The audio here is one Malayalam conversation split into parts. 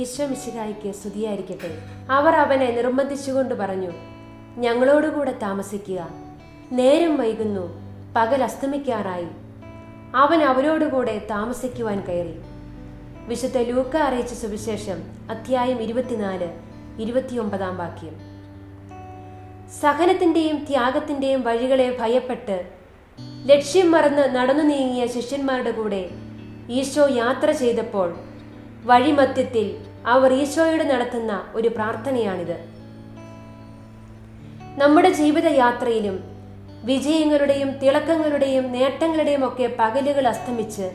ഈശോ മിശിഹായ്ക്ക് സ്തുതിയായിരിക്കട്ടെ. അവർ അവനെ നിർബന്ധിച്ചുകൊണ്ട് പറഞ്ഞു, ഞങ്ങളോടുകൂടെ താമസിക്കുക, നേരം വൈകുന്നു, പകൽ അസ്തമിക്കാറായി. അവൻ അവരോടുകൂടെ താമസിക്കുവാൻ കയറി. വിശുദ്ധ ലൂക്ക അറിയിച്ച സുവിശേഷം അധ്യായം 24, 29 വാക്യം. സഹനത്തിന്റെയും ത്യാഗത്തിന്റെയും വഴികളെ ഭയപ്പെട്ട് ലക്ഷ്യം മറന്ന് നടന്നു നീങ്ങിയ ശിഷ്യന്മാരുടെ കൂടെ ഈശോ യാത്ര ചെയ്തപ്പോൾ വഴിമധ്യത്തിൽ അവർ ഈശോയോട് നടത്തുന്ന ഒരു പ്രാർത്ഥനയാണിത്. നമ്മുടെ ജീവിതയാത്രയിലും വിജയങ്ങളുടെയും തിളക്കങ്ങളുടെയും നേട്ടങ്ങളുടെയും ഒക്കെ പകലുകൾ അസ്തമിച്ച്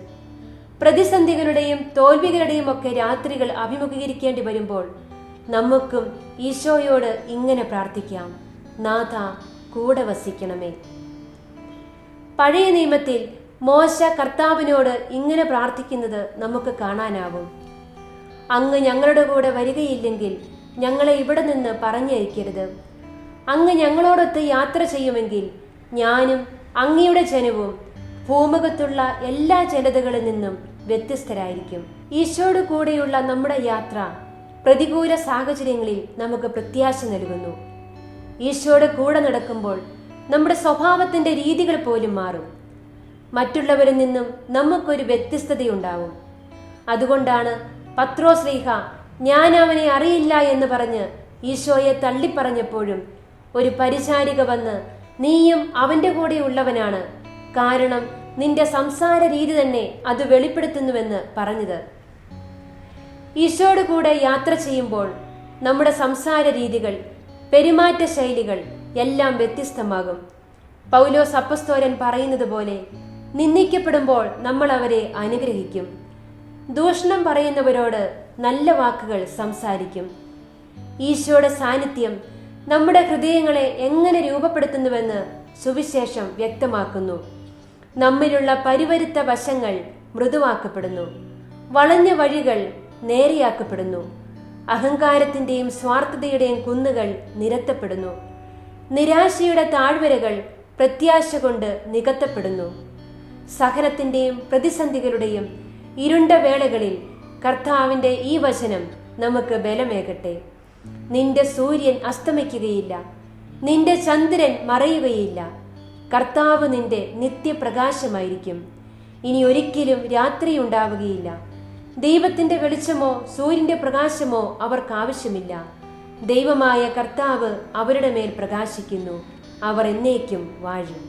പ്രതിസന്ധികളുടെയും തോൽവികളുടെയും ഒക്കെ രാത്രികൾ അഭിമുഖീകരിക്കേണ്ടി വരുമ്പോൾ നമുക്കും ഈശോയോട് ഇങ്ങനെ പ്രാർത്ഥിക്കാം: നാഥ, കൂടെ വസിക്കണമേ. പഴയ നിയമത്തിൽ മോശ കർത്താവിനോട് ഇങ്ങനെ പ്രാർത്ഥിക്കുന്നത് നമുക്ക് കാണാനാവും: അങ്ങ് ഞങ്ങളുടെ കൂടെ വരികയില്ലെങ്കിൽ ഞങ്ങളെ ഇവിടെ നിന്ന് പറഞ്ഞയക്കരുത്. അങ്ങ് ഞങ്ങളോടൊത്ത് യാത്ര ചെയ്യുമെങ്കിൽ ഞാനും അങ്ങയുടെ ജനവും ഭൂമുഖത്തുള്ള എല്ലാ ജനതകളിൽ നിന്നും വ്യത്യസ്തരായിരിക്കും. ഈശോയോട് കൂടെയുള്ള നമ്മുടെ യാത്ര പ്രതികൂല സാഹചര്യങ്ങളിൽ നമുക്ക് പ്രത്യാശ നൽകുന്നു. ഈശോയുടെ കൂടെ നടക്കുമ്പോൾ നമ്മുടെ സ്വഭാവത്തിന്റെ രീതികൾ പോലും മാറും. മറ്റുള്ളവരിൽ നിന്നും നമുക്കൊരു വ്യത്യസ്തതയുണ്ടാവും. അതുകൊണ്ടാണ് പത്രോസ്ലീഹ ഞാൻ അവനെ അറിയില്ല എന്ന് പറഞ്ഞ് ഈശോയെ തള്ളിപ്പറഞ്ഞപ്പോഴും ഒരു പരിചാരിക വന്ന് നീയും അവന്റെ കൂടെ ഉള്ളവനാണ്, കാരണം നിന്റെ സംസാര രീതി തന്നെ അത് വെളിപ്പെടുത്തുന്നുവെന്ന് പറഞ്ഞത്. ഈശോയുടെ കൂടെ യാത്ര ചെയ്യുമ്പോൾ നമ്മുടെ സംസാര രീതികൾ, പെരുമാറ്റ ശൈലികൾ എല്ലാം വ്യത്യസ്തമാകും. പൗലോസ് അപ്പസ്തോലൻ പറയുന്നത് പോലെ നിന്ദിക്കപ്പെടുമ്പോൾ നമ്മൾ അവരെ അനുഗ്രഹിക്കും. ദൂഷണം പറയുന്നവരോട് നല്ല വാക്കുകൾ സംസാരിക്കും. ഈശോയുടെ സാന്നിധ്യം നമ്മുടെ ഹൃദയങ്ങളെ എങ്ങനെ രൂപപ്പെടുത്തുന്നുവെന്ന് സുവിശേഷം വ്യക്തമാക്കുന്നു. നമ്മിലുള്ള പരിവരുത്ത വശങ്ങൾ മൃദുവാക്കപ്പെടുന്നു, വളഞ്ഞ വഴികൾ നേരെയാക്കപ്പെടുന്നു, അഹങ്കാരത്തിന്റെയും സ്വാർത്ഥതയുടെയും കുന്നുകൾ നിരത്തപ്പെടുന്നു, നിരാശയുടെ താഴ്വരകൾ പ്രത്യാശ കൊണ്ട് നികത്തപ്പെടുന്നു. സഹനത്തിന്റെയും പ്രതിസന്ധികളുടെയും ഇരുണ്ട വേളകളിൽ കർത്താവിന്റെ ഈ വചനം നമുക്ക് ബലമേകട്ടെ. നിന്റെ സൂര്യൻ അസ്തമിക്കുകയില്ല, നിന്റെ ചന്ദ്രൻ മറയുകയില്ല. കർത്താവ് നിന്റെ നിത്യപ്രകാശമായിരിക്കും. ഇനി ഒരിക്കലും രാത്രി ഉണ്ടാവുകയില്ല. ദൈവത്തിന്റെ വെളിച്ചമോ സൂര്യന്റെ പ്രകാശമോ അവർക്ക് ആവശ്യമില്ല. ദൈവമായ കർത്താവ് അവരുടെ മേൽ പ്രകാശിക്കുന്നു. അവർ എന്നേക്കും വാഴും.